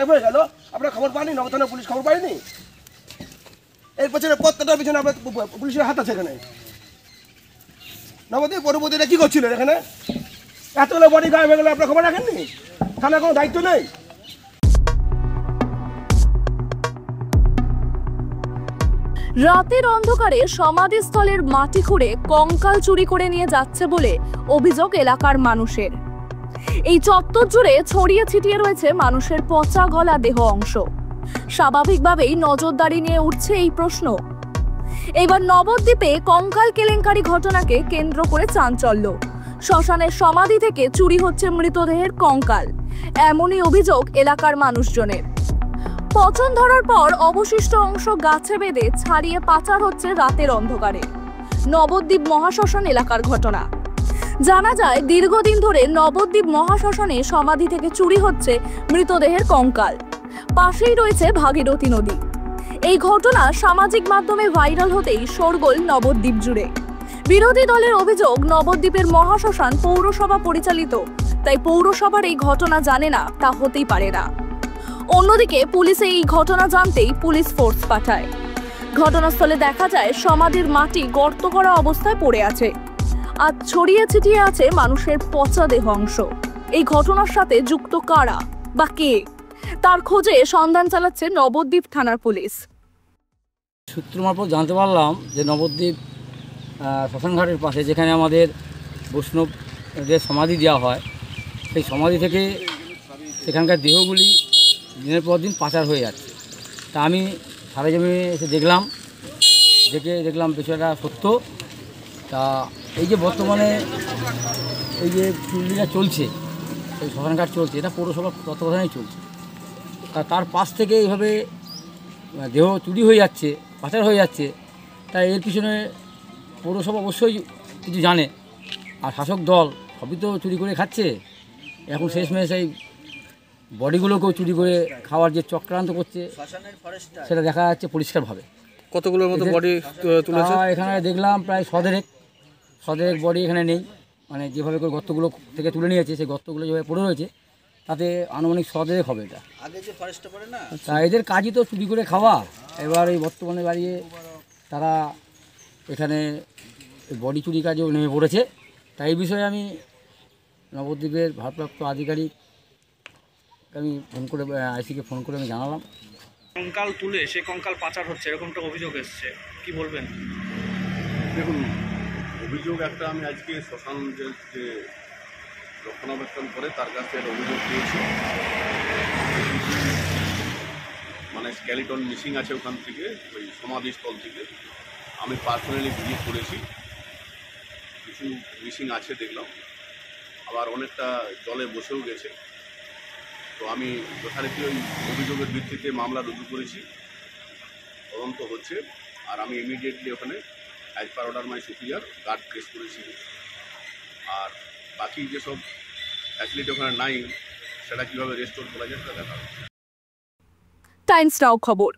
হয়ে গেল, আপনারা খবর পাননি? নগর থানা পুলিশ খবর পায়নি? এর পেছনে প্রত্যেকটার পিছনে আপনার পুলিশের হাত আছে। এখানে নবদ্বীপ পৌরপতিরা কি করছিল এখানে? এতগুলো বডি গায়েব হয়ে গেলে আপনার খবর রাখেননি? থানার কোনো দায়িত্ব নেই? রাতের অন্ধকারে সমাধিস্থলের মাটি খুঁড়ে কঙ্কাল চুরি করে নিয়ে যাচ্ছে বলে অভিযোগ এলাকার মানুষের। এই চত্বর জুড়ে ছড়িয়ে ছিটিয়ে রয়েছে মানুষের পচা গলা দেহ অংশ। স্বাভাবিকভাবেই নজরদারি নিয়ে উঠছে এই প্রশ্ন। এবার নবদ্বীপে কঙ্কাল কেলেঙ্কারি ঘটনাকে কেন্দ্র করে চাঞ্চল্য। শ্মশানের সমাধি থেকে চুরি হচ্ছে মৃতদেহের কঙ্কাল, এমনই অভিযোগ এলাকার মানুষজনের। পচন ধরার পর অবশিষ্ট অংশ গাছে বেঁধে ছাড়িয়ে পাচার হচ্ছে রাতের অন্ধকারে। নবদ্বীপ মহাশ্মশান এলাকার ঘটনা। জানা যায় দীর্ঘদিন ধরে নবদ্বীপ মহাশ্মশানে সমাধি থেকে চুরি হচ্ছে মৃতদেহের কঙ্কাল। পাশেই রয়েছে ভাগীরথী নদী। এই ঘটনা সামাজিক মাধ্যমে ভাইরাল হতেই শোরগোল নবদ্বীপ জুড়ে। বিরোধী দলের অভিযোগ নবদ্বীপের মহাশ্মশান পৌরসভা পরিচালিত, তাই পৌরসভার এই ঘটনা জানে না তা হতেই পারে না। অন্যদিকে পুলিশে এই ঘটনা জানতেই পুলিশ ফোর্স পাঠায়। ঘটনাস্থলে দেখা যায় সমাধির মাটি গর্ত করা অবস্থায় পড়ে আছে, আর ছড়িয়ে ছিটিয়ে আছে মানুষের পচা দেহ অংশ। এই ঘটনার সাথে যুক্ত কারা বা কে, তার খোঁজে সন্ধান চালাচ্ছে নবদ্বীপ থানার পুলিশ। সূত্র মারফত জানতে পারলাম যে নবদ্বীপ শ্মশানঘাটের পাশে যেখানে আমাদের বৈষ্ণবদের সমাধি দেওয়া হয়, সেই সমাধি থেকে সেখানকার দেহগুলি দিনের পর দিন পাচার হয়ে যাচ্ছে। তা আমি সরেজমিনে এসে দেখলাম বিষয়টা সত্য। তা এই যে বর্তমানে এই যে চুরিটা চলছে, এই শ্মশানঘাট চলছে, এটা পৌরসভার তত্ত্বাবধানেই চলছে। তার পাশ থেকে এইভাবে দেহ চুরি হয়ে যাচ্ছে, পাচার হয়ে যাচ্ছে। তাই এর পিছনে পৌরসভা অবশ্যই কিছু জানে, আর শাসক দল সবই তো চুরি করে খাচ্ছে। এখন শেষমেশ এই বডিগুলোকেও চুরি করে খাওয়ার যে চক্রান্ত করছে সেটা দেখা যাচ্ছে পরিষ্কারভাবে। কতগুলোর মতো বডি তুলেছে? এখানে দেখলাম প্রায় শদেরেক বডি এখানে নেই। মানে যেভাবে করে গর্তগুলো থেকে তুলে নিয়েছে, সেই গর্তগুলো যেভাবে পড়ে রয়েছে তাতে আনুমানিক শদেরেক হবে এটা। তা এদের কাজই তো চুরি করে খাওয়া। এবার এই বর্তমানে দাঁড়িয়ে তারা এখানে বডি চুরি কাজেও নেমে পড়েছে। তাই এই বিষয়ে আমি নবদ্বীপের ভারপ্রাপ্ত আধিকারিক আমি ফোন করে আইসিকে ফোন করে আমি জানালাম। কঙ্কাল তুলে সে কঙ্কাল পাচার হচ্ছে, এরকমটা অভিযোগ এসছে, কি বলবেন? দেখুন, অভিযোগ একটা আমি আজকে শ্মশান যে রক্ষণাবেক্ষণ করে তার কাছে একটা অভিযোগ পেয়েছি। মানে স্কেলিটন মিসিং আছে ওখান থেকে, ওই সমাধিস্থল থেকে। আমি পার্সোনালি ভিজিট করেছি, কিছু মিসিং আছে দেখলাম, আবার অনেকটা জলে বসেও গেছে। তো আমি যথারীতি ওই অভিযোগের ভিত্তিতে মামলা রুজু করেছি, তদন্ত হচ্ছে। আর আমি ইমিডিয়েটলি ওখানে as per order my superior guard place করেছি। আর বাকি যেসব ফ্যাসিলিটি ওখানে নাই সেটা কীভাবে রেস্টোর করা যায় সেটা দেখা। টাইমস নাও খবর।